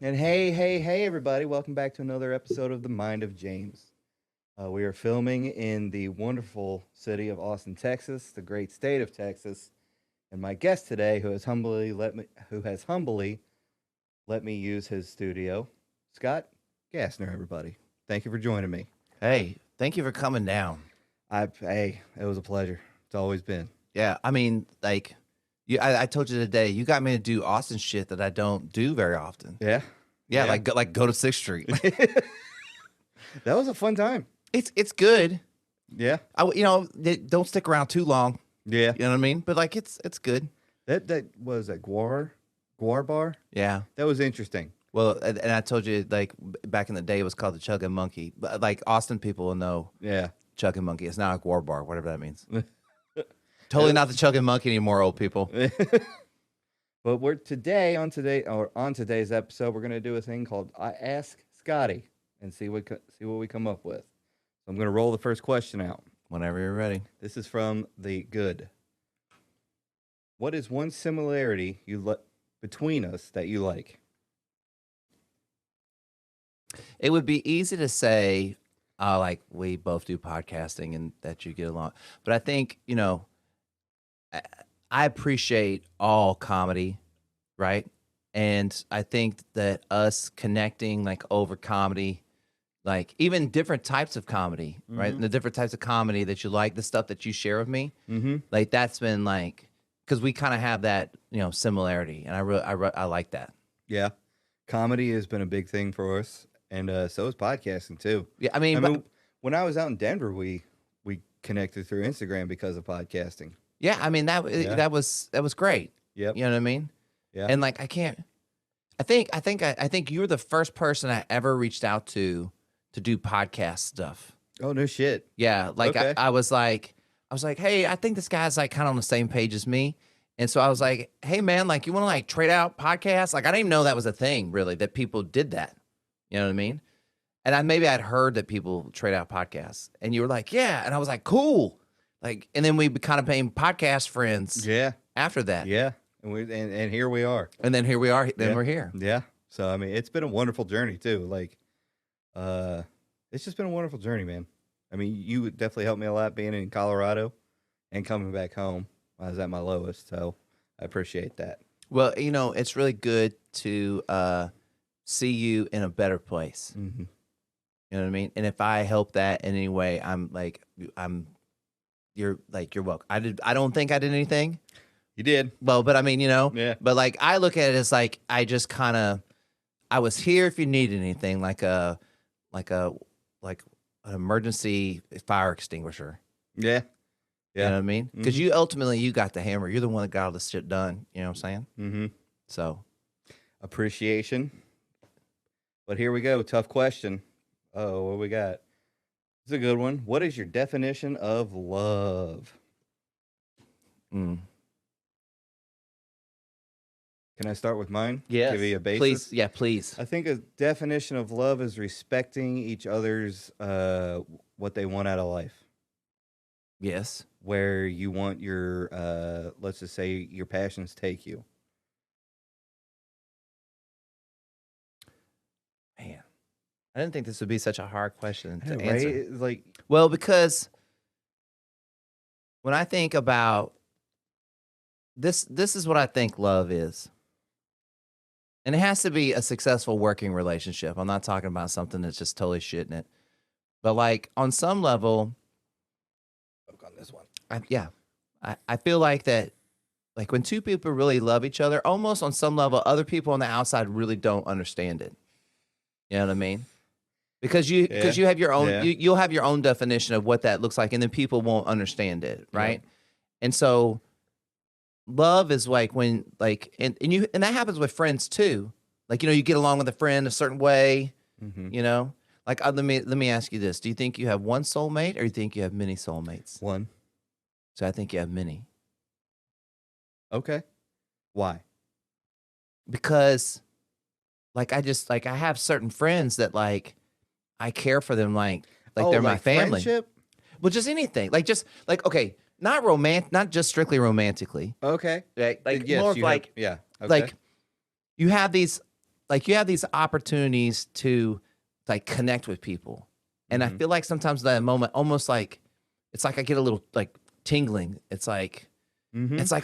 And hey, everybody. Welcome back to another episode of The Mind of James. We are filming in the wonderful city of Austin, Texas, the great state of Texas. And my guest today, who has humbly let me use his studio, Scott Gassner, everybody. Thank you for joining me. Hey, thank you for coming down. Hey, it was a pleasure. It's always been. Yeah, I mean, like, I told you today, you got me to do Austin shit that I don't do very often. Yeah. Yeah, like go to 6th Street. That was a fun time. It's good. Yeah. Don't stick around too long. Yeah. You know what I mean? But like, it's good. That was a Guar Bar. Yeah. That was interesting. Well, and I told you like back in the day, it was called the Chugging Monkey. But like Austin people will know. Yeah. Chugging Monkey. It's not a Guar Bar, whatever that means. Totally not the Chugging Monkey anymore, old people. But on today's episode, we're gonna do a thing called I Ask Scotty and see what we come up with. So I'm gonna roll the first question out. Whenever you're ready. This is from the good. What is one similarity between us that you like? It would be easy to say, like we both do podcasting and that you get along. But I think, I appreciate all comedy, right? And I think that us connecting like over comedy, like even different types of comedy, right? And the different types of comedy that you like, the stuff that you share with me, like that's been like, because we kind of have that, similarity, and I like that. Yeah, comedy has been a big thing for us, and so is podcasting too. Yeah, I mean, when I was out in Denver, we connected through Instagram because of podcasting. Yeah, I mean that was great. Yep. You know what I mean? Yeah. And like I think you were the first person I ever reached out to do podcast stuff. Oh no shit. Yeah, like Okay. I was like, hey, I think this guy's like kind of on the same page as me. And so I was like, hey man, like you want to like trade out podcasts? Like I didn't even know that was a thing really, that people did that. You know what I mean? And maybe I'd heard that people trade out podcasts. And you were like, yeah. And I was like, cool. Like, and then we kind of became podcast friends. Yeah. After that. Yeah. And here we are. And then here we are. Then Yeah. we're here. Yeah. So I mean, it's been a wonderful journey too. Like, it's just been a wonderful journey, man. I mean, you definitely helped me a lot being in Colorado and coming back home. I was at my lowest, so I appreciate that. Well, it's really good to see you in a better place. Mm-hmm. You know what I mean? And if I help that in any way, you're welcome. I don't think I did anything. You did. Well, but I mean, Yeah. But like I look at it as like I just kind of I was here if you needed anything, like an emergency fire extinguisher. Yeah. You know what I mean? Because you got the hammer. You're the one that got all this shit done. You know what I'm saying? Mm-hmm. So Appreciation. But here we go. Tough question. Oh, what we got? It's a good one. What is your definition of love? mm. Can I start with mine? Yes. Give you a basis? Please. Yeah, please. I think a definition of love is respecting each other's what they want out of life. Yes. Where you want your let's just say your passions take you. Man, I didn't think this would be such a hard question to Right? answer. It's like, Well, because when I think about this is what I think love is. And it has to be a successful working relationship. I'm not talking about something that's just totally shitting it. But like on some level, on this one. I feel like that, like when two people really love each other, almost on some level, other people on the outside really don't understand it. You know what I mean? Because you have your own, you'll have your own definition of what that looks like, and then people won't understand it, right? Yeah. And so, love is like when, like, and that happens with friends too. Like, you get along with a friend a certain way, Mm-hmm. Like, let me ask you this: do you think you have one soulmate, or you think you have many soulmates? One. So I think you have many. Okay. Why? Because, like, I have certain friends that like I care for them like they're my family. Friendship? Well, just anything, okay, not just strictly romantically. Okay. Like Yes, more of you like have, yeah. Okay. like you have these like you have these opportunities to like connect with people. And I feel like sometimes that moment almost like it's like I get a little like tingling. It's like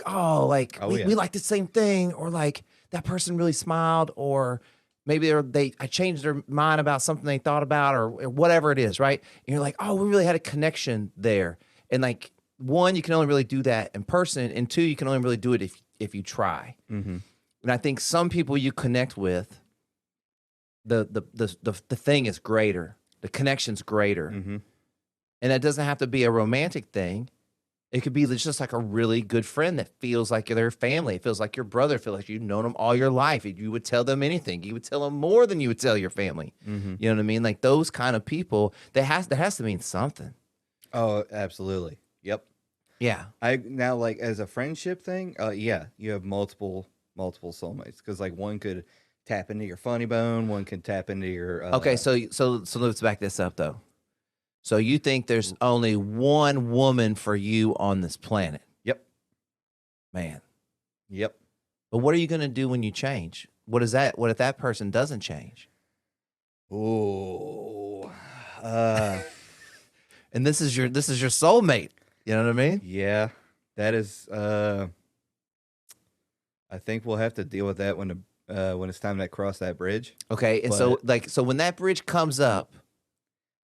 oh, like Oh, we like the same thing, or like that person really smiled, or maybe I changed their mind about something they thought about, or whatever it is, right? And you're like, oh, we really had a connection there. And like one, you can only really do that in person, and two, you can only really do it if you try. And I think some people you connect with, the thing is greater, the connection's greater, and that doesn't have to be a romantic thing. It could be just like a really good friend that feels like their family. It feels like your brother. It feels like you've known them all your life. You would tell them anything. You would tell them more than you would tell your family. You know what I mean? Like those kind of people, that has to mean something. Oh, absolutely. Yep. Yeah. I now like as a friendship thing. Yeah, you have multiple soulmates because like one could tap into your funny bone, one can tap into your. Okay, so let's back this up though. So you think there's only one woman for you on this planet? Yep. Man. Yep. But what are you going to do when you change? What is that? What if that person doesn't change? Oh. And this is your soulmate. You know what I mean? Yeah. That is. I think we'll have to deal with that when it's time to cross that bridge. Okay, and so when that bridge comes up,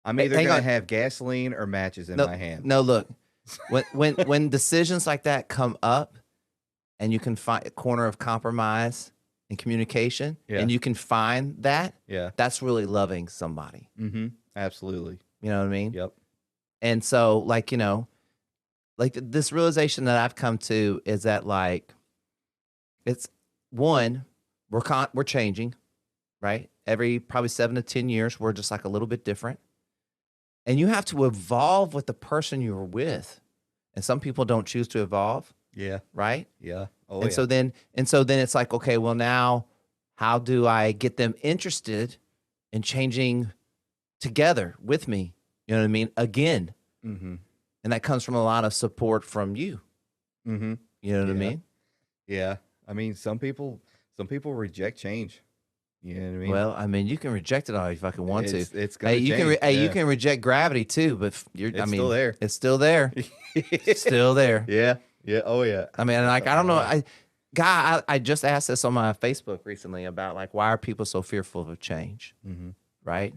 I'm either gonna have gasoline or matches in my hand. No, look, when decisions like that come up, and you can find a corner of compromise and communication, and you can find that, that's really loving somebody. Absolutely. You know what I mean? Yep. And so, like, you know, like this realization that I've come to is that like, it's one, we're changing, right? Every probably 7 to 10 years, we're just like a little bit different. And you have to evolve with the person you're with. And some people don't choose to evolve. Yeah. Right? Yeah. Oh, and so then it's like, okay, well now how do I get them interested in changing together with me? You know what I mean? Again. And that comes from a lot of support from you. You know what I mean? Yeah. I mean, some people reject change. You know what I mean? Well, I mean, you can reject it all you fucking want to. It's gonna change. You can reject gravity too, but still there. It's still there. It's still there. Yeah. Yeah. Oh yeah. I mean, like I don't know. I just asked this on my Facebook recently about like why are people so fearful of change, right?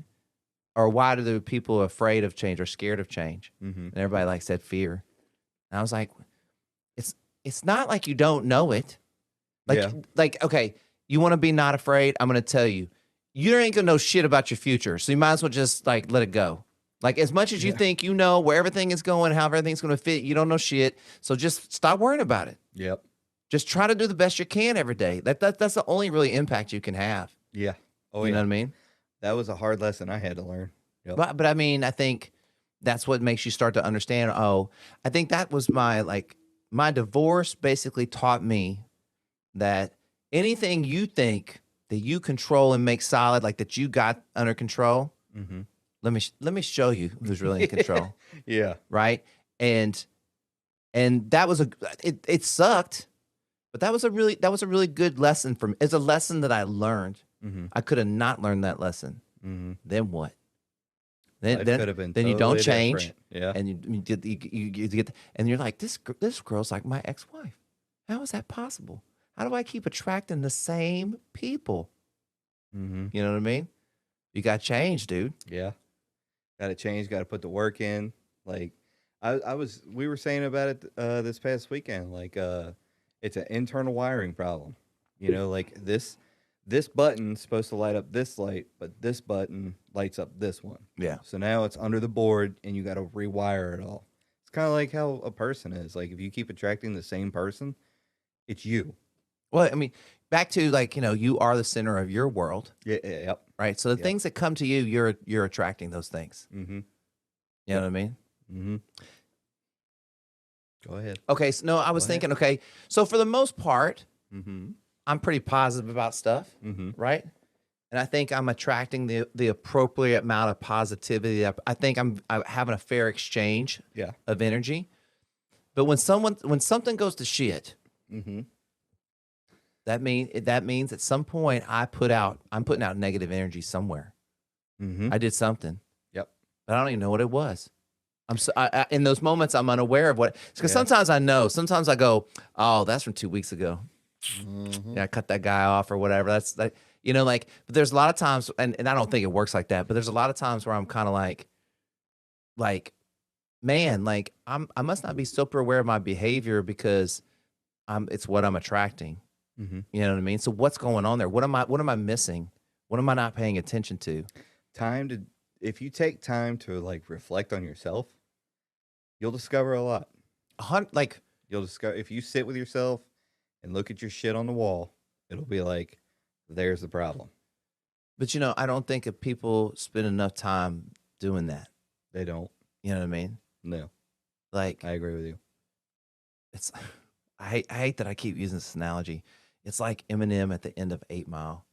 Or why do the people afraid of change or scared of change? And everybody like said fear. And I was like, it's not like you don't know it. Like okay. You want to be not afraid? I'm going to tell you, you ain't going to know shit about your future. So you might as well just like let it go. Like as much as you think you know where everything is going, how everything's going to fit, you don't know shit. So just stop worrying about it. Yep. Just try to do the best you can every day. That's the only really impact you can have. Yeah. Oh, you know what I mean? That was a hard lesson I had to learn. Yep. But I mean, I think that's what makes you start to understand. Oh, I think that was my divorce basically taught me that anything you think that you control and make solid, like that you got under control, let me show you who's really in control. Yeah. Right. And that was it sucked, but that was a really good lesson for me. It's a lesson that I learned. I could have not learned that lesson. Then what? Then you don't change. Yeah. And you get and you're like, this girl's like my ex-wife. How is that possible? How do I keep attracting the same people? You know what I mean? You got to change, dude. Yeah. Got to change. Got to put the work in. Like we were saying about it this past weekend. Like it's an internal wiring problem. You know, like this button's supposed to light up this light, but this button lights up this one. Yeah. So now it's under the board, and you got to rewire it all. It's kind of like how a person is. Like if you keep attracting the same person, it's you. Well, I mean, back to like, you know, you are the center of your world. Yeah. Yep. Right. So the things that come to you, you're attracting those things. You know what I mean? Go ahead. Okay. So no, I was thinking, okay, so for the most part, I'm pretty positive about stuff. Right. And I think I'm attracting the appropriate amount of positivity. I think I'm having a fair exchange of energy. But when something goes to shit, that means at some point I'm putting out negative energy somewhere. Mm-hmm. I did something, Yep. but I don't even know what it was. In those moments I'm unaware of what, because Yeah. sometimes I know, sometimes I go, oh, that's from 2 weeks ago. Mm-hmm. Yeah, I cut that guy off or whatever. That's like, but there's a lot of times, and I don't think it works like that, but there's a lot of times where I'm kind of like, man, like I must not be super aware of my behavior because it's what I'm attracting. Mm-hmm. You know what I mean? So what's going on there? What am I missing? What am I not paying attention to? If you take time to like reflect on yourself, you'll discover a lot. Like, You'll discover if you sit with yourself and look at your shit on the wall, it'll be like, there's the problem. but I don't think if people spend enough time doing that. They don't. You know what I mean? No, Like, I agree with you. it's, I hate that I keep using this analogy. It's like Eminem at the end of 8 Mile,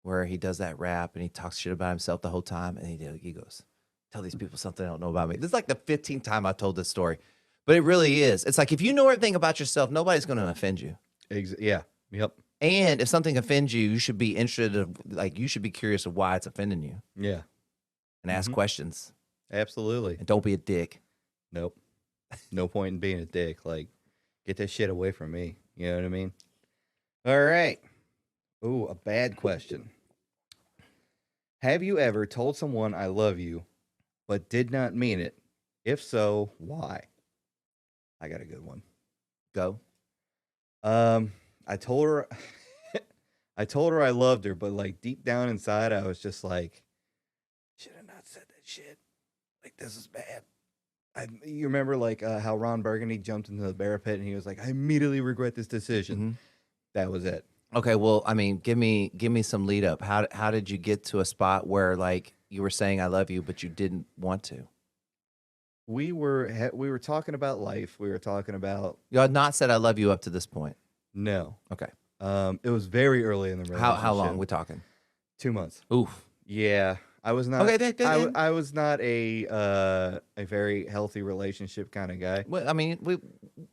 where he does that rap and he talks shit about himself the whole time, and he goes, "Tell these people something they don't know about me." This is like the 15th time I told this story, but it really is. It's like if you know everything about yourself, nobody's going to offend you. Yeah. Yep. And if something offends you, you should be interested. You should be curious of why it's offending you, Yeah. and ask questions. Absolutely. And don't be a dick. Nope. No point in being a dick. Like, get that shit away from me. You know what I mean? All right. Ooh, a bad question. Have you ever told someone I love you, but did not mean it? If so, why? I got a good one. Go. I told her, I told her I loved her, but like deep down inside, I was just like, should have not said that shit. Like, this is bad. You remember like how Ron Burgundy jumped into the bear pit and he was like, I immediately regret this decision. Mm-hmm. That was it. Okay, well, I mean, give me some lead up. How did you get to a spot where like you were saying I love you, but you didn't want to? We were talking about life. We were talking about You had not said I love you up to this point. no. Okay. It was very early in the relationship. How long we talking? 2 months. Oof. Yeah, I was not. Okay, then. I was not a very healthy relationship kind of guy. Well, I mean, we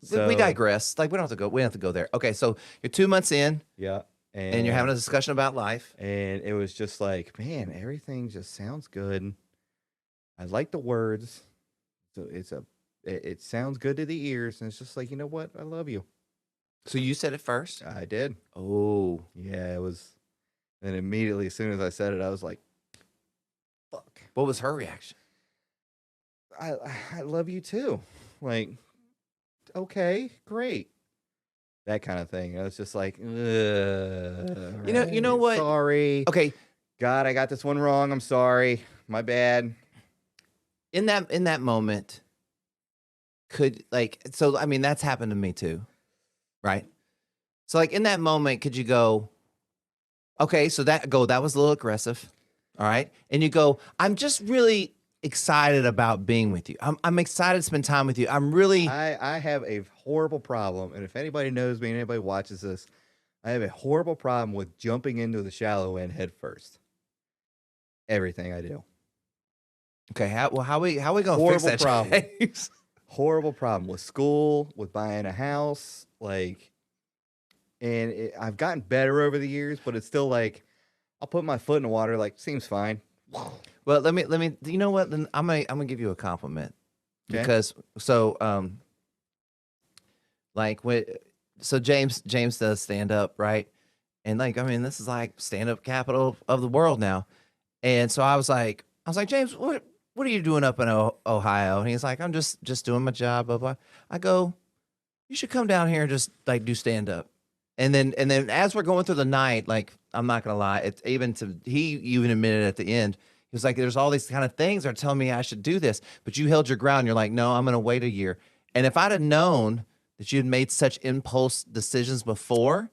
So- digress. Like we don't have to go. We don't have to go there. Okay, so you're 2 months in, Yeah, and you're having a discussion about life. and it was just like, man, everything just sounds good. I like the words. So it sounds good to the ears, and it's just like, you know what? I love you. So you said it first. I did. Oh, Yeah, it was. And immediately, as soon as I said it, I was like, fuck. what was her reaction? I love you too. Like, okay, great. That kind of thing. I was just like, You know what? Sorry. Okay, God, I got this one wrong. I'm sorry. My bad. in that moment, I mean, that's happened to me too, right? So like in that moment, could you go, okay, so that was a little aggressive, all right, and you go, I'm just really excited about being with you. I'm excited to spend time with you. I'm really. I have a horrible problem, and if anybody knows me and anybody watches this, I have a horrible problem with jumping into the shallow end head first. Everything I do. Okay, how we gonna fix Horrible that? problem. James? Horrible problem with school, with buying a house, like, and I've gotten better over the years, but it's still like, I'll put my foot in the water, like, seems fine. Well, let me. You know what? Then I'm gonna give you a compliment, Okay. because like so James does stand up, right? And like, I mean, this is like stand up capital of the world now. And so I was like, James, what are you doing up in Ohio? And he's like, I'm just doing my job. Blah, blah. I go, you should come down here and just like do stand up. And then as we're going through the night, like, I'm not gonna lie, he even admitted at the end, he was like, there's all these kind of things that are telling me I should do this, but you held your ground. You're like, no, I'm gonna wait a year. And if I'd have known that you had made such impulse decisions before,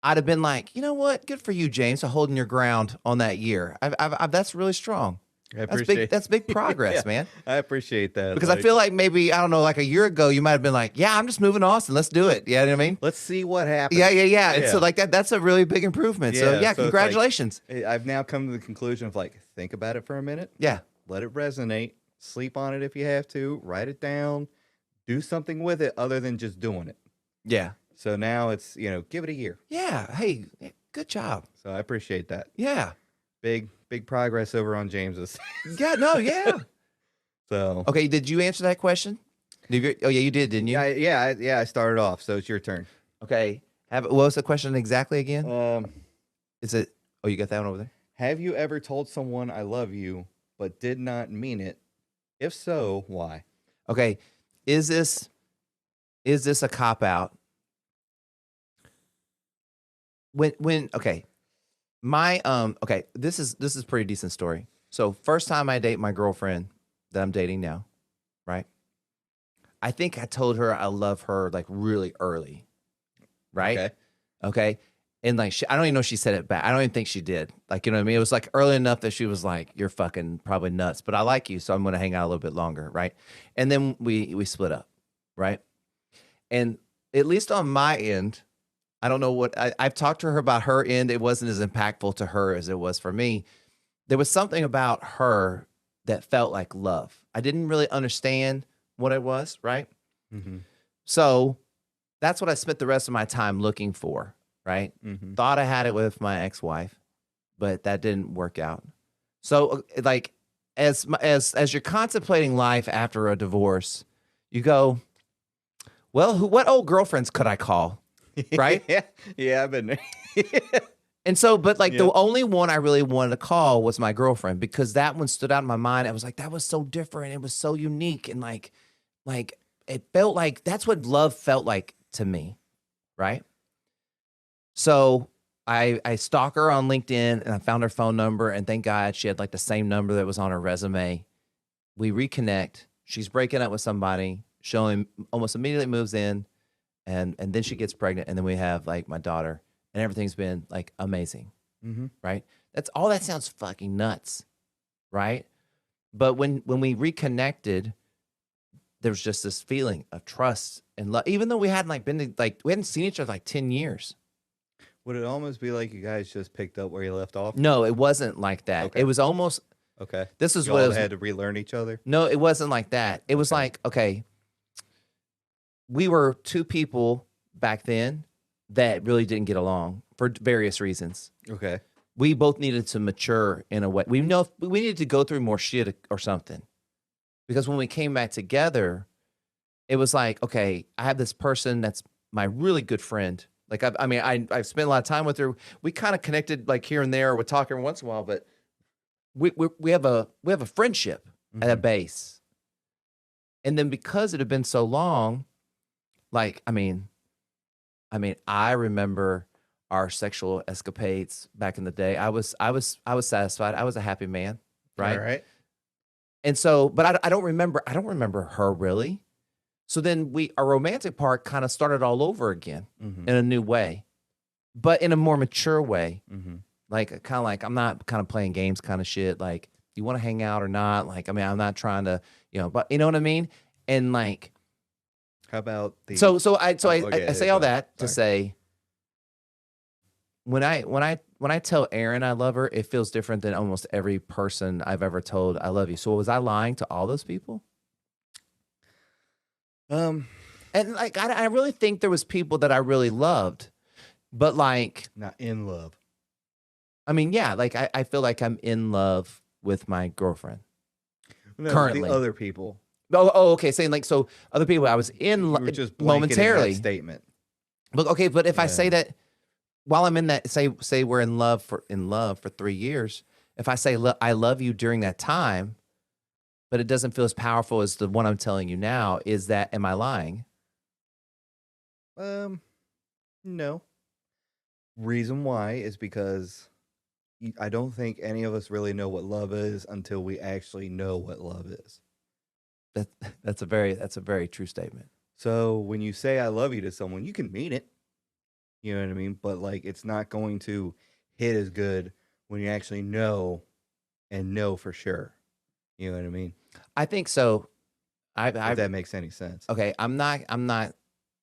I'd have been like, you know what? Good for you, James, for holding your ground on that year. That's really strong. I appreciate That's big progress, Yeah, man. I appreciate that. Because I feel like maybe, I don't know, like a year ago, you might have been like, yeah, I'm just moving to Austin. Let's do it. You know what I mean? let's see what happens. Yeah. And so like that's a really big improvement. So Yeah, so it's like- congratulations. I've now come to the conclusion of like, think about it for a minute, Yeah. let it resonate, sleep on it if you have to, write it down, do something with it other than just doing it. Yeah. So now it's, give it a year. Yeah. Hey, good job. So I appreciate that. Yeah. Big progress over on James's. Yeah. No. Yeah. So Okay. Did you answer that question? Oh yeah, you did, didn't you? yeah, I started off, so it's your turn. Okay. What was the question exactly again? Is it? Oh, you got that one over there. Have you ever told someone I love you but did not mean it? If so, why? Okay. Is this a cop out? When okay. Okay, this is a pretty decent story. So first time I date my girlfriend that I'm dating now, right? I think I told her I love her like really early. Right? Okay. Okay. And like I don't even know if she said it back. I don't even think she did. Like, you know what I mean? It was like early enough that she was like, "You're fucking probably nuts, but I like you, so I'm gonna hang out a little bit longer," right? And then we split up, right? And at least on my end, I don't know what I've talked to her about her end. It wasn't as impactful to her as it was for me. There was something about her that felt like love. I didn't really understand what it was, right? Mm-hmm. So that's what I spent the rest of my time looking for, right? Mm-hmm. Thought I had it with my ex-wife, but that didn't work out. So like as you're contemplating life after a divorce, you go, well, what old girlfriends could I call? Right? Yeah, I've been there. And so, but like the Yep. only one I really wanted to call was my girlfriend because that one stood out in my mind. I was like, that was so different. It was so unique. And like it felt like that's what love felt like to me. Right. So I stalk her on LinkedIn and I found her phone number and thank God she had like the same number that was on her resume. We reconnect. She's breaking up with somebody. Showing almost immediately moves in and then she gets pregnant and then we have like my daughter and everything's been like amazing. Mm-hmm. Right? That's all that sounds fucking nuts. Right? But when we reconnected, there was just this feeling of trust and love, even though we hadn't like been to, like we hadn't seen each other like 10 years. Would it almost be like you guys just picked up where you left off? No, it wasn't like that. Okay. It was almost Okay. this is You what it all was. had to relearn each other? No, it wasn't like that. It was Okay. like, okay, we were two people back then that really didn't get along for various reasons. Okay. We both needed to mature in a way. We know we needed to go through more shit or something. Because when we came back together, it was like, okay, I have this person that's my really good friend. Like, I've spent a lot of time with her. We kind of connected like here and there. We talk every once in a while, but we have a friendship at a base. And then because it had been so long, like, I mean, I remember our sexual escapades back in the day. I was satisfied. I was a happy man, right? All right. And so, but I don't remember her really. So then our romantic part kind of started all over again Mm-hmm. in a new way, but in a more mature way. Mm-hmm. Like kind of like I'm not kind of playing games kind of shit. Like you want to hang out or not? Like I mean, I'm not trying to, but you know what I mean. And like, How about the so I okay, say all go. that to say, when I tell Erin I love her, it feels different than almost every person I've ever told I love you. So was I lying to all those people? And like I really think there was people that I really loved, but like not in love. I mean, yeah, like I feel like I'm in love with my girlfriend. No, Currently. the other people. Oh, okay. Saying like so, other people I was in You were just blanketing momentarily. that statement. But okay, but if I say Yeah. that while I'm in that, say we're in love for 3 years, if I say I love you during that time, but it doesn't feel as powerful as the one I'm telling you now, am I lying? No. Reason why is because I don't think any of us really know what love is until we actually know what love is. That's a very true statement. So when you say I love you to someone, you can mean it. You know what I mean? But like it's not going to hit as good when you actually know and know for sure. You know what I mean? I think so. If that makes any sense. Okay, I'm not. I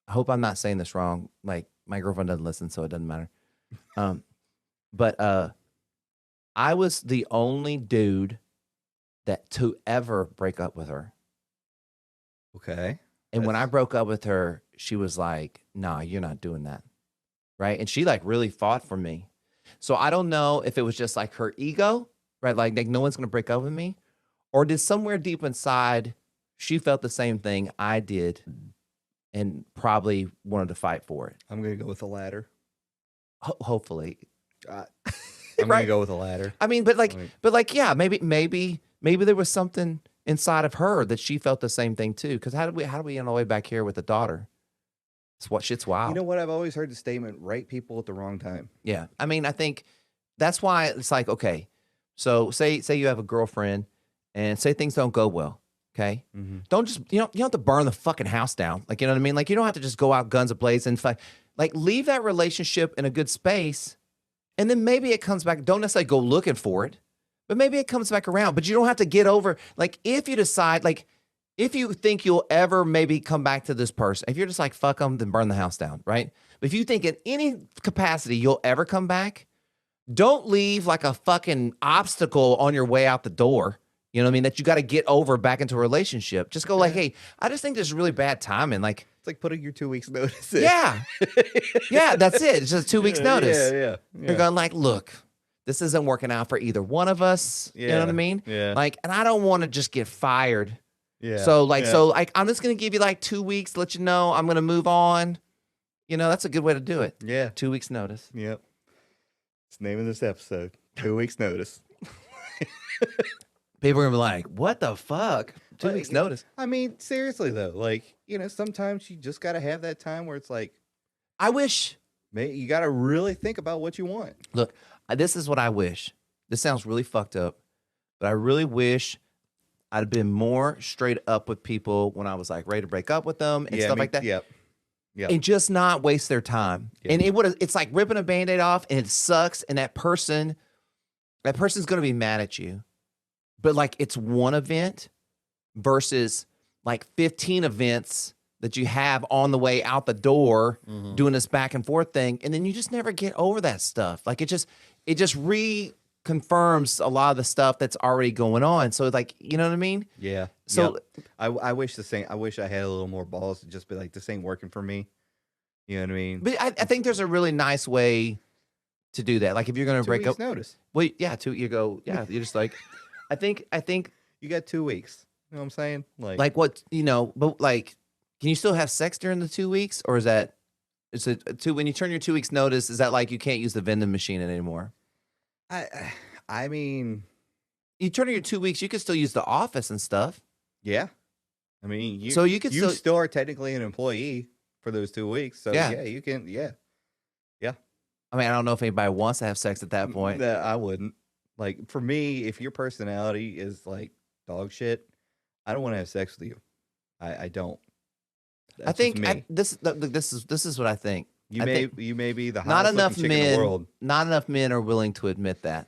hope I'm not saying this wrong. Like my girlfriend doesn't listen, so it doesn't matter. But I was the only dude to ever break up with her. Okay. And when I broke up with her, she was like, "Nah, you're not doing that." Right? And she like really fought for me. So I don't know if it was just like her ego, right? Like no one's gonna break up with me, or did somewhere deep inside she felt the same thing I did and probably wanted to fight for it. I'm gonna go with the latter. Hopefully, I'm gonna right? go with the latter. I mean, but like, yeah, maybe there was something inside of her that she felt the same thing too. Because how do we end all the way back here with the daughter? It's what shit's wild. You know what? I've always heard the statement: right people at the wrong time. Yeah, I mean, I think that's why it's like, okay, so say you have a girlfriend, and say things don't go well. Okay, don't just you don't have to burn the fucking house down. Like, you know what I mean? Like, you don't have to just go out guns ablaze and like leave that relationship in a good space. And then maybe it comes back. Don't necessarily go looking for it, but maybe it comes back around. But you don't have to get over, like, if you decide, like, if you think you'll ever maybe come back to this person, if you're just like, fuck them, then burn the house down, right? But if you think in any capacity you'll ever come back, don't leave like a fucking obstacle on your way out the door. You know what I mean? That you got to get over back into a relationship. Just go like, hey, I just think this is really bad timing. Like, it's like putting your 2 weeks notice in. Yeah. Yeah, that's it. It's just 2 weeks notice. Yeah. You're going like, look, this isn't working out for either one of us. You know what I mean? Yeah. Like, and I don't want to just get fired. Yeah. So I'm just going to give you like 2 weeks, let you know I'm going to move on. You know, that's a good way to do it. Yeah. 2 weeks notice. Yep. It's the name of this episode. 2 weeks notice. People are going to be like, what the fuck? 2 weeks notice. I mean, seriously though, like, you know, sometimes you just got to have that time where it's like, I wish. you got to really think about what you want. Look, this is what I wish. This sounds really fucked up, but I really wish I'd been more straight up with people when I was like ready to break up with them and stuff like that. Yep. And just not waste their time. Yep. And it's like ripping a Band-Aid off and it sucks. And that person's going to be mad at you. But like, it's one event versus like 15 events that you have on the way out the door doing this back and forth thing. And then you just never get over that stuff. Like, it just reconfirms a lot of the stuff that's already going on. So like, you know what I mean? Yeah. So I wish the same. I wish I had a little more balls to just be like, this ain't working for me. You know what I mean? But I think there's a really nice way to do that. Like, if you're going to break up, notice. well, yeah, you're just like, I think You got 2 weeks. You know what I'm saying? like what, you know, but like, can you still have sex during the 2 weeks, or is that when you turn your 2 weeks notice, is that like you can't use the vending machine anymore? I mean, You turn your 2 weeks, you can still use the office and stuff. yeah. I mean, you you still are technically an employee for those 2 weeks. So yeah, you can. Yeah. I mean, I don't know if anybody wants to have sex at that point. That I wouldn't. Like, for me, if your personality is like dog shit, I don't want to have sex with you. I don't. That's I think me. this is what I think. You may be the not hottest enough looking chick in the world. Not enough men are willing to admit that.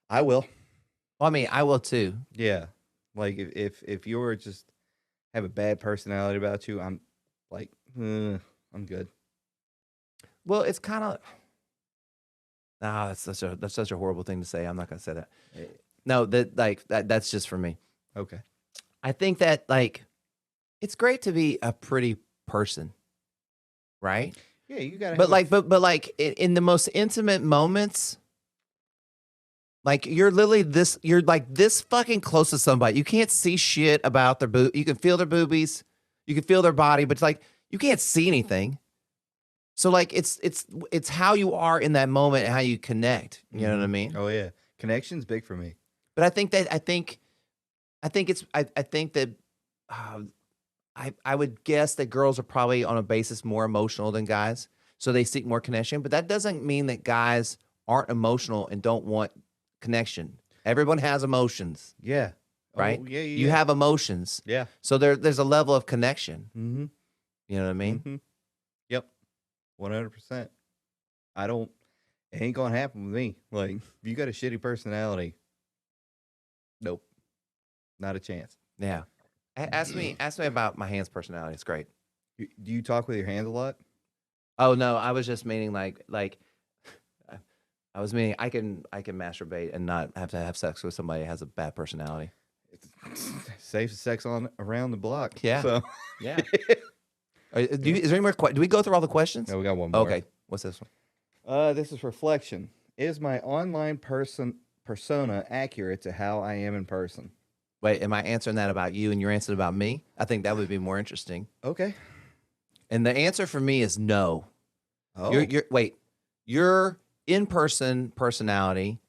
I will. Well, I mean, I will too. Yeah. Like, if you were just have a bad personality about you, I'm like, I'm good. Well, it's kind of. No, that's such a horrible thing to say. I'm not gonna say that. No, that's just for me. Okay. I think that like it's great to be a pretty person, right? Yeah, you gotta. But like in the most intimate moments, like you're like this fucking close to somebody. You can't see shit about their boob. You can feel their boobies, you can feel their body, but it's like you can't see anything. So like it's how you are in that moment and how you connect. You know what I mean? Oh yeah, connection's big for me. But I think that I would guess that girls are probably on a basis more emotional than guys, so they seek more connection. But that doesn't mean that guys aren't emotional and don't want connection. Everyone has emotions. Yeah. Right. Oh, yeah. You have emotions. Yeah. So there's a level of connection. Mm-hmm. You know what I mean? Mm-hmm. Yep. 100%. It ain't gonna happen with me. Like, if you got a shitty personality, nope, not a chance. Yeah. Ask me about my hands personality. It's great. Do you talk with your hands a lot? Oh no, I was just meaning like I was meaning I can masturbate and not have to have sex with somebody that has a bad personality. Safe sex on around the block. Yeah. So Yeah. Is there any more? Do we go through all the questions? No, we got one more. Okay. What's this one? This is reflection. Is my online persona accurate to how I am in person? Wait, am I answering that about you and you're answering about me? I think that would be more interesting. Okay. And the answer for me is no. Oh. Your in-person personality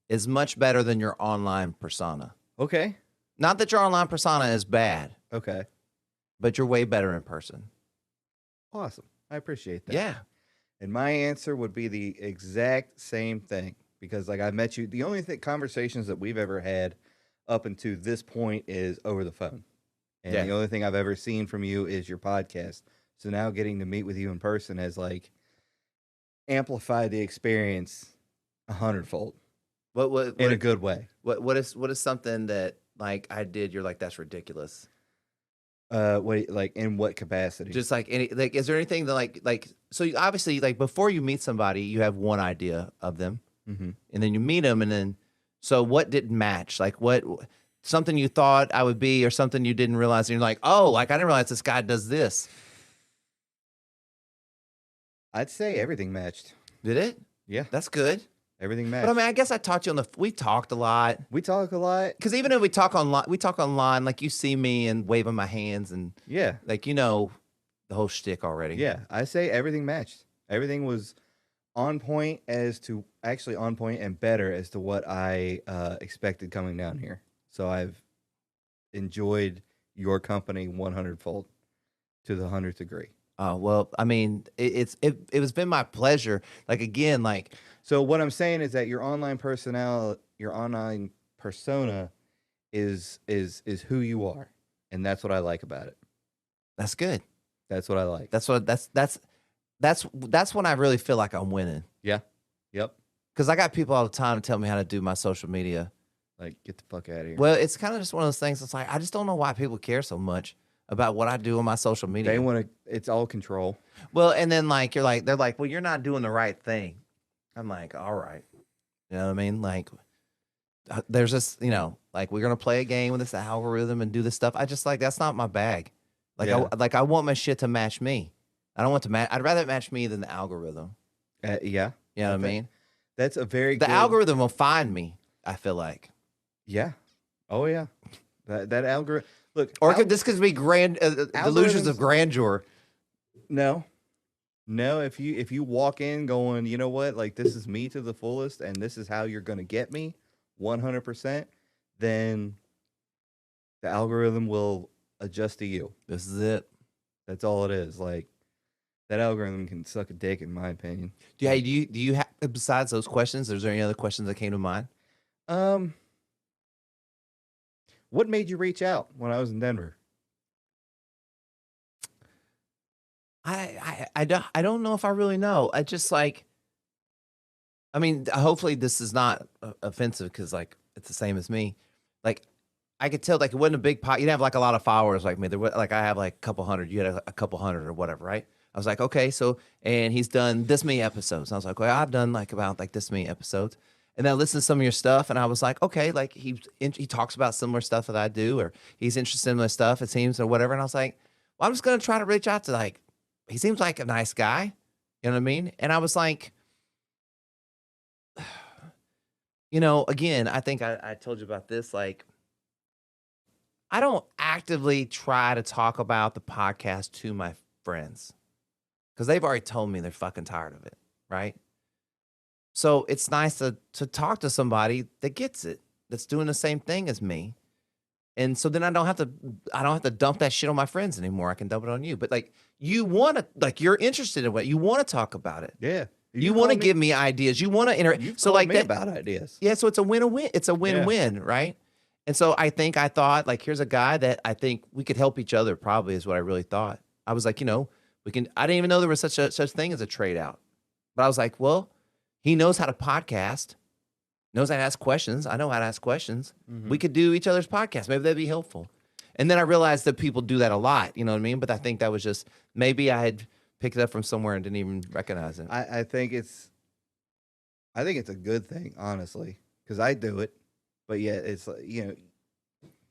is much better than your online persona. Okay. Not that your online persona is bad, Okay. but you're way better in person. Awesome. I appreciate that. Yeah. And my answer would be the exact same thing because, like, I met you. The only conversations that we've ever had up until this point is over the phone. And the only thing I've ever seen from you is your podcast. So now getting to meet with you in person has, like, amplified the experience 100-fold. What in a good way. What is something that, like, I did, you're like, that's ridiculous? Wait, like, in what capacity? Just like is there anything that like so you, obviously, like, before you meet somebody, you have one idea of them, and then you meet them, and then so what didn't match? Like, what something you thought I would be, or something you didn't realize, and you're like, oh, like, I didn't realize this guy does this. I'd say everything matched. Did it? Yeah, that's good. Everything matched. But I mean, I guess I taught you we talked a lot. We talk a lot. Because even if we talk online, like, you see me and waving my hands and like, you know, the whole shtick already. Yeah, I say everything matched. Everything was on point and better as to what I expected coming down here. So I've enjoyed your company 100-fold to the 100th degree. Oh, well, I mean, it has been my pleasure. Like, again, like, so what I'm saying is that your online persona is who you are, and that's what I like about it. That's good. That's what I like. That's when I really feel like I'm winning. Yeah. Yep. Because I got people all the time to tell me how to do my social media. Like, get the fuck out of here. Well, it's kind of just one of those things. It's like, I just don't know why people care so much about what I do on my social media. They want to. It's all control. Well, and then, like, they're like, well, you're not doing the right thing. I'm like, all right. You know what I mean? Like, there's this, you know, like, we're gonna play a game with this algorithm and do this stuff. I just, like, that's not my bag. Like, I want my shit to match me. I don't want to match. I'd rather it match me than the algorithm. Yeah. You know what I mean? That's a very the algorithm will find me. I feel like. Yeah. Oh yeah. That algorithm. Look, or this could be delusions of grandeur. No. If you walk in going, you know what, like, this is me to the fullest, and this is how you're gonna get me, 100%, then the algorithm will adjust to you. This is it. That's all it is. Like, that algorithm can suck a dick, in my opinion. Do you have, besides those questions, is there any other questions that came to mind? What made you reach out when I was in Denver? I don't know if I really know. I just, like, I mean, hopefully this is not offensive, because, like, it's the same as me. Like, I could tell, like, it wasn't a big pot. You didn't have, like, a lot of followers like me. There was, like, I have, like, a couple hundred. You had a couple hundred or whatever, right? I was like, okay, so, and he's done this many episodes. And I was like, well, I've done, like, about, like, this many episodes. And then I listened to some of your stuff, and I was like, okay, like, he talks about similar stuff that I do, or he's interested in my stuff, it seems, or whatever. And I was like, well, I'm just going to try to reach out to, like, he seems like a nice guy. You know what I mean? And I was like, you know, again, I think I told you about this. Like, I don't actively try to talk about the podcast to my friends, because they've already told me they're fucking tired of it, right? So it's nice to talk to somebody that gets it, that's doing the same thing as me. And so then I don't have to dump that shit on my friends anymore. I can dump it on you. But, like, you want to, like, you're interested in what you want to talk about it. Yeah. You want to give me ideas. You want to interact. So, like, that about ideas. Yeah. So it's a win-win. It's a win-win, right? And so I thought, like, here's a guy that I think we could help each other, probably, is what I really thought. I was like, you know, I didn't even know there was such thing as a trade out. But I was like, well, he knows how to podcast, knows how to ask questions. I know how to ask questions. Mm-hmm. We could do each other's podcasts. Maybe that'd be helpful. And then I realized that people do that a lot. You know what I mean? But I think that was just, maybe I had picked it up from somewhere and didn't even recognize it. I think it's a good thing, honestly, because I do it. But yeah, it's like, you know,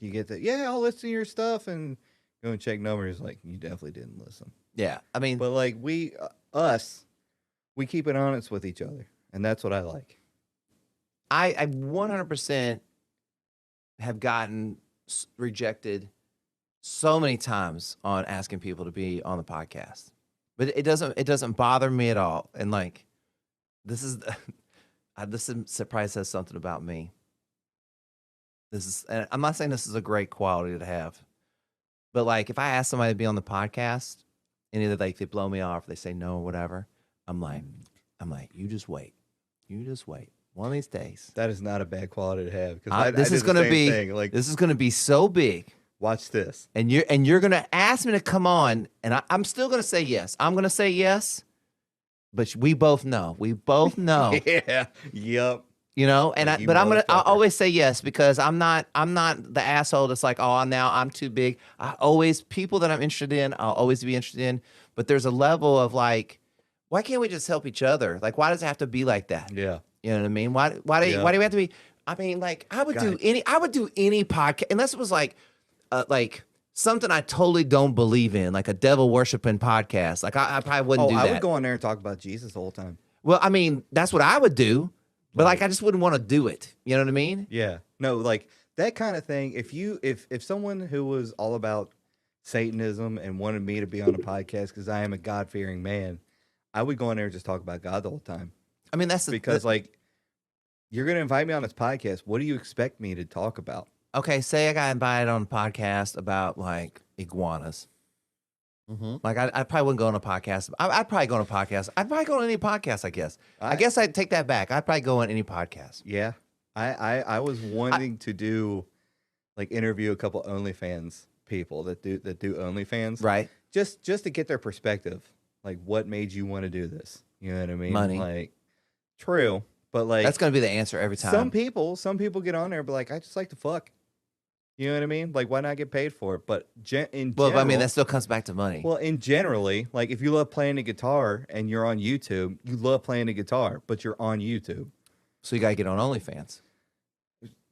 you get that, yeah, I'll listen to your stuff and go and check numbers. Like, you definitely didn't listen. Yeah, I mean, But like we keep it honest with each other, and that's what I like. I 100% have gotten rejected so many times on asking people to be on the podcast, but it doesn't bother me at all. And like, this is this surprise says something about me. And I'm not saying this is a great quality to have, but like, if I ask somebody to be on the podcast, and either like they blow me off, or they say no or whatever, I'm like, you just wait, One of these days, That is not a bad quality to have because I this did is the gonna same be thing. Like, this is gonna be so big. watch this. And you're gonna ask me to come on, and I'm still gonna say yes. I'm gonna say yes, but we both know. Yeah. Yep. You know, and Like, you I'll motherfucker. always say yes because I'm not the asshole that's like, oh, now I'm too big. People that I'm interested in, I'll always be interested in. But there's a level of like, why can't we just help each other? Like, why does it have to be like that? Yeah. You know what I mean? Why do we have to be? I mean, like, I would do any podcast unless it was like something I totally don't believe in, like a devil worshiping podcast. Like I probably wouldn't do that. I would go on there and talk about Jesus the whole time. Well, I mean, that's what I would do, but like I just wouldn't want to do it. You know what I mean? Yeah. No, like that kind of thing. If someone who was all about Satanism and wanted me to be on a podcast because I am a God-fearing man, I would go on there and just talk about God the whole time. I mean, Because like you're gonna invite me on this podcast. What do you expect me to talk about? okay, say I got invited on a podcast about like iguanas. Like I probably wouldn't go on a podcast. I'd probably go on a podcast. I'd probably go on any podcast. I guess. I guess I'd take that back. I'd probably go on any podcast. Yeah. I was wanting to do like interview a couple OnlyFans people that do OnlyFans. Right. Just to get their perspective. Like what made you want to do this? You know what I mean? Money. Like true. But like That's gonna be the answer every time. some people get on there, but like I just like to fuck. You know what I mean? Like why not get paid for it? But in Well, general, I mean, that still comes back to money. well, in generally, like if you love playing the guitar and you're on YouTube, you love playing the guitar, but you're on YouTube. So you gotta get on OnlyFans.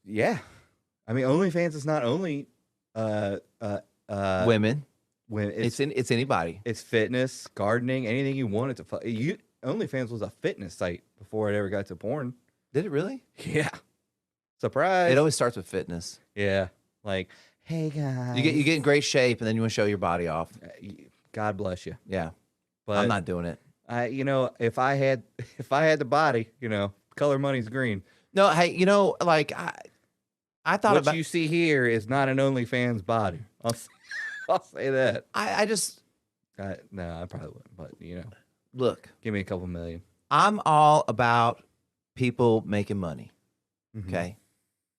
Yeah. I mean, OnlyFans is not only Women. when It's anybody. it's fitness, gardening, anything you want it to. OnlyFans was a fitness site before it ever got to porn. Did it really? Yeah. Surprise. It always starts with fitness. Yeah. Like, hey guys. You get in great shape, and then you want to show your body off. God bless you. Yeah, But I'm not doing it. if I had the body, color money's green. No, hey, like I thought What about. you see here is not an OnlyFans body. I'll say that. I just No, I probably wouldn't. But look. give me a couple million. I'm all about people making money. Mhm. Okay,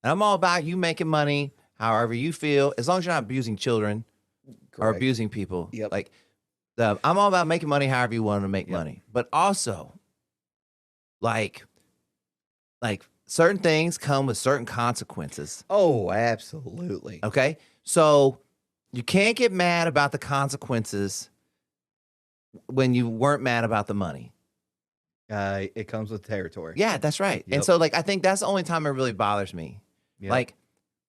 and I'm all about you making money however you feel, as long as you're not abusing children or Correct. abusing people. Yep. Like, I'm all about making money however you want to make Yep. money, but also, like certain things come with certain consequences. Oh, absolutely. Okay, so you can't get mad about the consequences when you weren't mad about the money. It comes with territory. Yeah, that's right. And Yep. so, like, I think that's the only time it really bothers me. Yep. Like,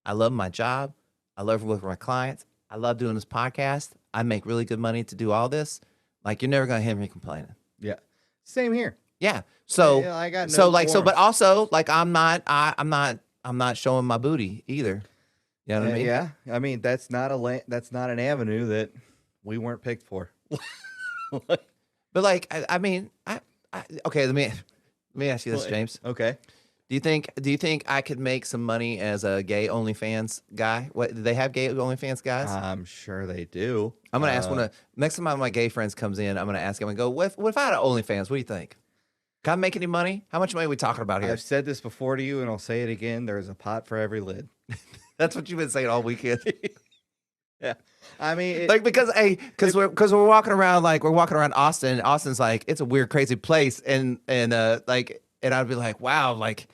I love my job. I love working with my clients. I love doing this podcast. I make really good money to do all this. Like, you're never gonna hear me complaining. Yeah. Same here. Yeah. So, Yeah, I got no but qualms. also, like, I'm not showing my booty either. You know what I mean? Yeah. I mean, that's not an avenue that we weren't picked for. But like, I mean, okay. Let me ask you this, James. Okay. Do you think I could make some money as a gay OnlyFans guy? What do they have gay OnlyFans guys? I'm sure they do. I'm gonna ask next time one of my gay friends comes in. I'm gonna ask him and go, what if I had an OnlyFans? What do you think? Can I make any money? How much money are we talking about here? I've said this before to you, and I'll say it again. There's a pot for every lid. That's what you've been saying all weekend. Yeah. I mean, Like because we're walking around Austin. And Austin's like it's a weird, crazy place, and I'd be like, wow, like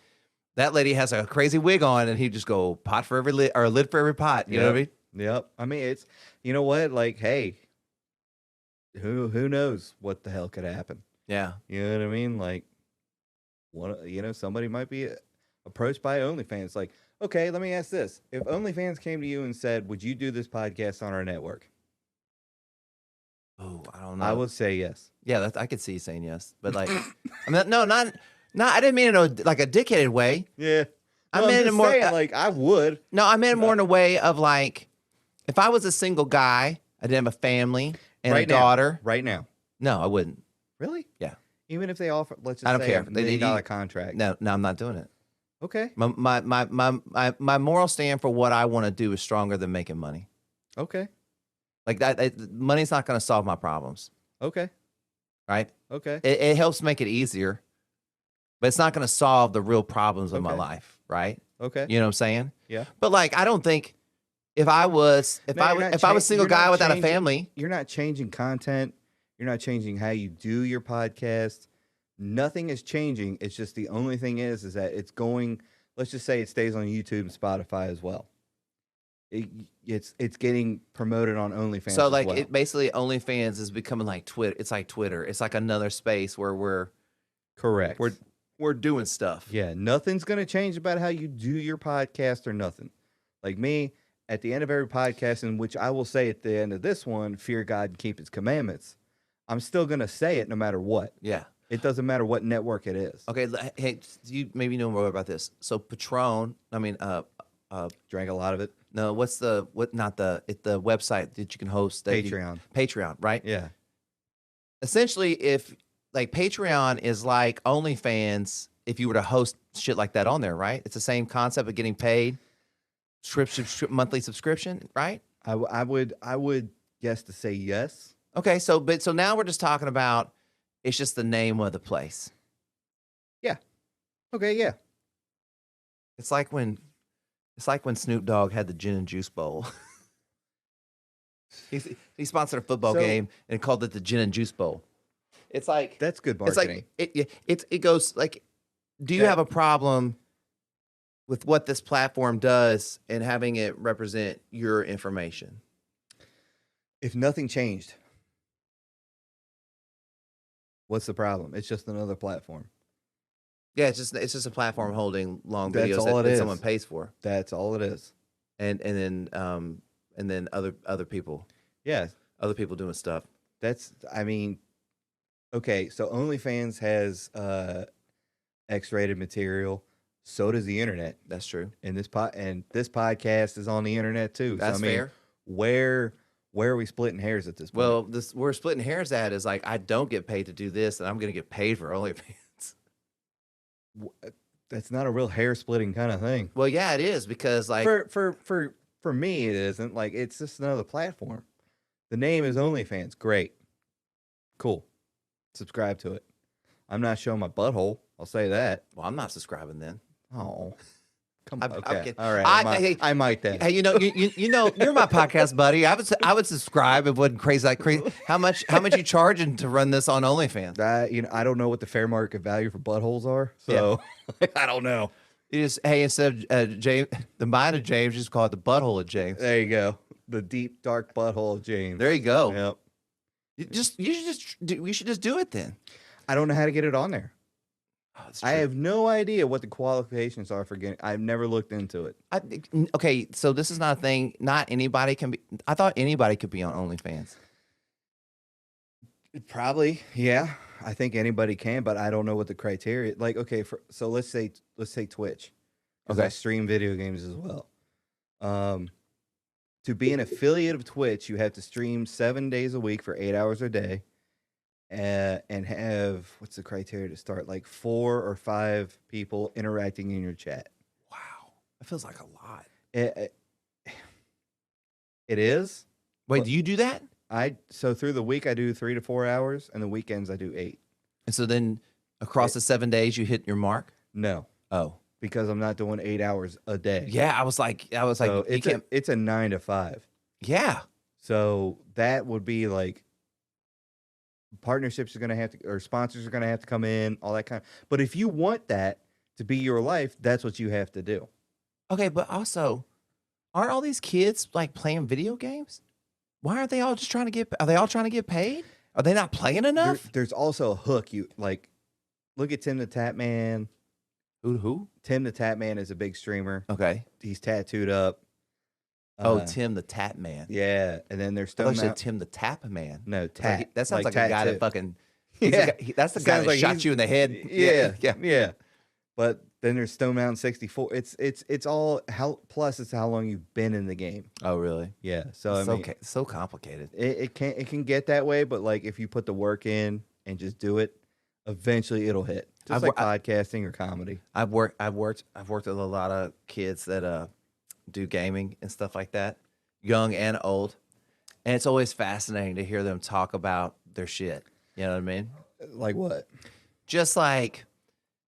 that lady has a crazy wig on, and he'd just go pot for every lid or a lid for every pot. You know what I mean? Yep. I mean, it's what? Like, hey, who knows what the hell could happen? Yeah. You know what I mean? Like, somebody might be approached by OnlyFans. Like, okay, let me ask this: if OnlyFans came to you and said, "Would you do this podcast on our network?" Oh, I don't know. I would say yes. Yeah, I could see you saying yes, but like, I mean, no, not. I didn't mean it in like a dickheaded way. Yeah. I No, I'm meant it just more. saying, like, I would. No, I meant it more in a way of like, if I was a single guy, I didn't have a family and Right a daughter. Right now. No, I wouldn't. Really? Yeah. Even if they offer, let's I just don't say care. $1 million contract. No, I'm not doing it. Okay. My moral stand for what I want to do is stronger than making money. Okay. Like money's not going to solve my problems, Okay. right? Okay. It helps make it easier, but it's not going to solve the real problems of my Okay. life, right? Okay. You know what I'm saying? Yeah. But like, I don't think if I was a single guy without a family, you're not changing content. You're not changing how you do your podcast. Nothing is changing. It's just the only thing is that it's going. Let's just say it stays on YouTube and Spotify as well. It's getting promoted on OnlyFans. so like as well. it basically OnlyFans is becoming like Twitter. It's like Twitter. It's like another space where Correct. we're doing stuff. Yeah, nothing's going to change about how you do your podcast or nothing. Like me, at the end of every podcast, in which I will say at the end of this one, fear God and keep his commandments, I'm still going to say it no matter what. Yeah. It doesn't matter what network it is. Okay. Hey, you maybe know more about this. So Patron, Drank a lot of it. no, not the website that you can host that Patreon. Patreon, right? Yeah. Essentially, if like Patreon is like OnlyFans, if you were to host shit like that on there, right? It's the same concept of getting paid, monthly subscription, right? I would guess to say yes. Okay, so now we're just talking about it's just the name of the place. Yeah. Okay, yeah. It's like when Snoop Dogg had the gin and juice bowl. he sponsored a football game and called it the gin and juice bowl. It's like that's good marketing. It's like it goes like, do you have a problem with what this platform does and having it represent your information? If nothing changed, what's the problem? It's just another platform. Yeah, it's just a platform holding long That's videos all it that is. someone pays for, That's all it is. and then other people Yeah. doing stuff. I mean, okay, so OnlyFans has X-rated material. So does the internet. That's true. And this podcast is on the internet too. That's so, I mean, fair. Where are we splitting hairs at this point? Well, we're splitting hairs at is like, I don't get paid to do this, and I'm going to get paid for OnlyFans. That's not a real hair splitting kind of thing. Well, yeah, it is, because like For me, it isn't. Like, it's just another platform. The name is OnlyFans. Great. Cool. Subscribe to it. I'm not showing my butthole. I'll say that. well, I'm not subscribing then. Oh, come I'm on. Okay. kidding. All right. Hey, I might then. Hey, you know, you're my podcast buddy. I would subscribe. It wasn't crazy. How much you charging to run this on OnlyFans? I don't know what the fair market value for buttholes are. So I don't know. You just instead of James, the mind of James, just call it the butthole of James. There you go. The deep, dark butthole of James. There you go. Yep. We should just do it then. I don't know how to get it on there. Oh, that's I true. have no idea what the qualifications are for getting. I've never looked into it. Okay, so this is not a thing. Not anybody can be. I thought anybody could be on OnlyFans. Probably, yeah. I think anybody can, but I don't know what the criteria. Like, okay, so let's say Twitch, because I stream video games as well. To be an affiliate of Twitch, you have to stream 7 days a week for 8 hours a day, and have, what's the criteria to start? Like 4 or 5 people interacting in your chat. Wow, that feels like a lot. It is. Wait, do you do that? So through the week I do 3 to 4 hours, and the weekends I do 8. And so then across the 7 days you hit your mark? No, Oh. because I'm not doing 8 hours a day. Yeah, I was like, So it's a 9 to 5. yeah. So that would be like partnerships are going to have to, or sponsors are going to have to come in, all that kind of. But if you want that to be your life, that's what you have to do. Okay, but also, aren't all these kids like playing video games? Why aren't they all just trying to get? Are they all trying to get paid? Are they not playing enough? There's also a hook. You like, look at Tim the Tap Man. Who? Tim the Tap Man is a big streamer. Okay. He's tattooed up. Oh, Tim the Tap Man. Yeah, and then there's I thought Stone you said Mountain. Tim the Tap Man. No, I was Tat. like, that sounds like a tat guy too. that fucking. Yeah, That's the guy sounds that like shot he's- you in the head. Yeah. But then there's Stone Mountain 64. It's all how plus it's how long you've been in the game. Oh, really? Yeah. So I mean, so complicated. it can get that way, but like if you put the work in and just do it, eventually it'll hit. Just like podcasting or comedy. I've worked with a lot of kids that do gaming and stuff like that, young and old, and it's always fascinating to hear them talk about their shit. You know what I mean? Like what? Just like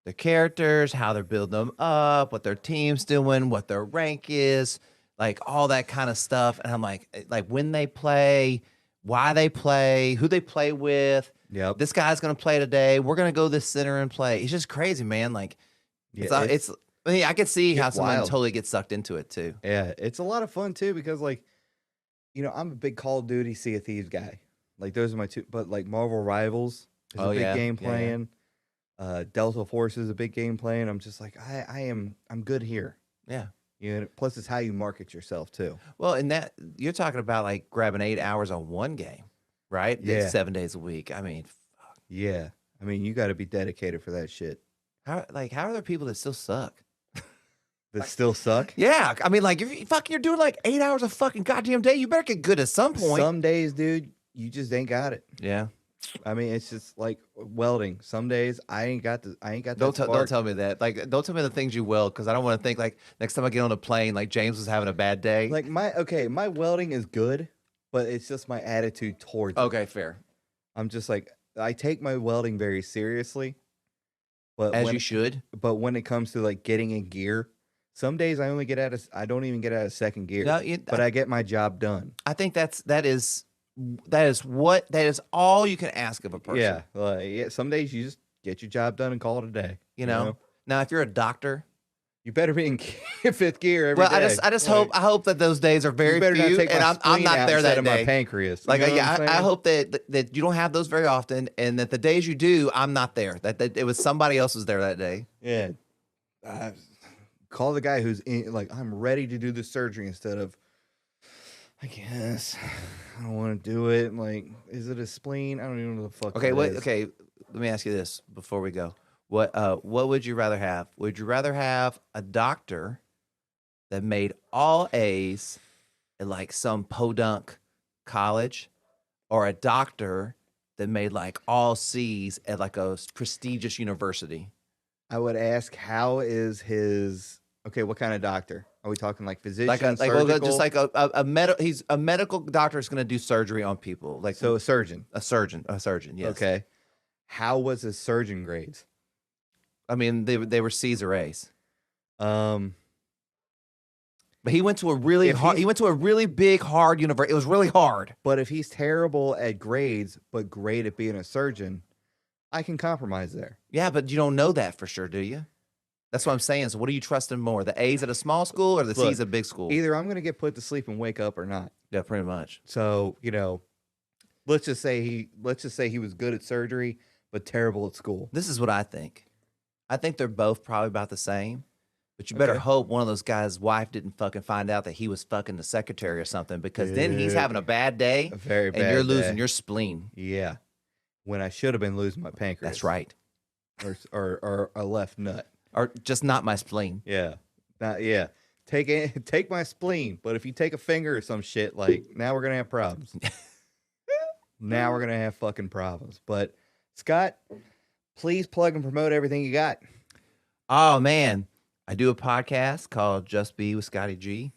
their characters, how they're building them up, what their team's doing, what their rank is, like all that kind of stuff. And I'm like when they play, why they play, who they play with. Yep. This guy's gonna play today. We're gonna go this center and play. It's just crazy, man. Like, it's I mean, I could see how someone wild. totally gets sucked into it too. Yeah, it's a lot of fun too because like, I'm a big Call of Duty, Sea of Thieves guy. Like those are my two. But like Marvel Rivals is a big game playing. Delta Force is a big game playing. I'm just like I'm good here. Yeah. Plus it's how you market yourself too. Well, and that you're talking about like grabbing 8 hours on one game, right? Yeah. 7 days a week. I mean, fuck. Yeah. I mean, you got to be dedicated for that shit. How are there people that still suck? That still suck? Yeah. I mean, like if you're doing like 8 hours a fucking goddamn day, you better get good at some point. Some days, dude, you just ain't got it. Yeah. I mean, it's just like welding. Some days I ain't got that. Don't spark. tell me that. Like, don't tell me the things you weld, because I don't want to think like next time I get on a plane, like James was having a bad day. Like my welding is good, but it's just my attitude towards it. Okay, fair. I'm just like, I take my welding very seriously, but You should. But when it comes to like getting in gear, some days I don't even get out of second gear. No, but I get my job done. I think that is all you can ask of a person. Yeah. Some days you just get your job done and call it a day. You know? Now, if you're a doctor, you better be in fifth gear every day. I just hope that those days are very few, and I'm not there that day. My pancreas. Like, I hope that you don't have those very often, and that the days you do, I'm not there. That it was somebody else was there that day. Yeah. Call the guy who's in, like, I'm ready to do the surgery instead of, I guess I don't want to do it. Like, is it a spleen? I don't even know what the fuck. Okay, it is. okay. Let me ask you this before we go. What would you rather have? Would you rather have a doctor that made all A's at like some podunk college, or a doctor that made like all C's at like a prestigious university? I would ask, how is his? Okay, what kind of doctor? Are we talking like physician, just like he's a medical doctor is going to do surgery on people. Like, so a surgeon. A surgeon. Yes. Okay. How was his surgeon grades? I mean, they were C's or A's. But he went to a really big, hard university. It was really hard. But if he's terrible at grades, but great at being a surgeon, I can compromise there. Yeah, but you don't know that for sure, do you? That's what I'm saying. So what are you trusting more? The A's at a small school or the C's at a big school? Either I'm going to get put to sleep and wake up or not. Yeah, pretty much. So, let's just say he was good at surgery, but terrible at school. This is what I think. I think they're both probably about the same. But you better hope one of those guys' wife didn't fucking find out that he was fucking the secretary or something, because then he's having a bad day, very bad, and you're losing day. your spleen. Yeah, when I should have been losing my pancreas. That's right. Or a left nut, or just not my spleen. Yeah, Take my spleen, but if you take a finger or some shit, like, now we're gonna have problems. Now we're gonna have fucking problems. But Scott, please plug and promote everything you got. Oh man. I do a podcast called Just Be with Scottie G,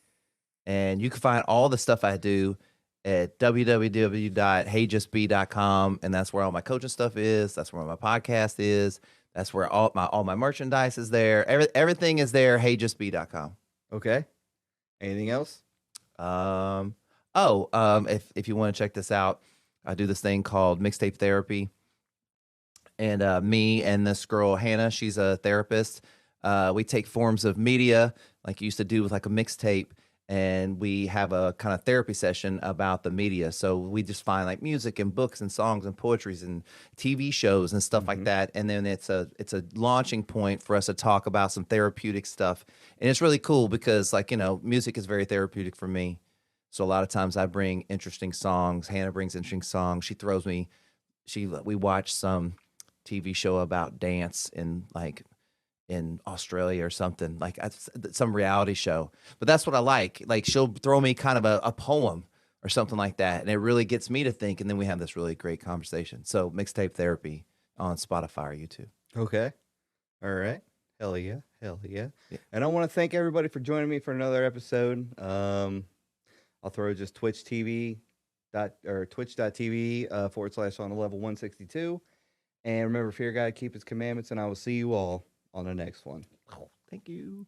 and you can find all the stuff I do at www.heyjustbe.com, and that's where all my coaching stuff is. That's where my podcast is. That's where all my merchandise is there. Everything is there. Heyjustbe.com. Okay. Anything else? If you want to check this out, I do this thing called Mixtape Therapy, and me and this girl Hannah, she's a therapist. We take forms of media like you used to do with like a mixtape, and we have a kind of therapy session about the media. So we just find like music and books and songs and poetries and TV shows and stuff like Mm-hmm. that. And then it's a launching point for us to talk about some therapeutic stuff. And it's really cool because like, music is very therapeutic for me. So a lot of times I bring interesting songs. Hannah brings interesting songs. She throws me we watch some TV show about dance in Australia or something like some reality show. But that's what I like. Like she'll throw me kind of a poem or something like that, and it really gets me to think. And then we have this really great conversation. So mixtape therapy on Spotify or YouTube. Okay. All right. Hell yeah. Hell yeah. Yeah. And I want to thank everybody for joining me for another episode. I'll throw just Twitch TV or twitch.tv / on the level 162. And remember, fear God, keep his commandments, and I will see you all on the next one. Oh, thank you.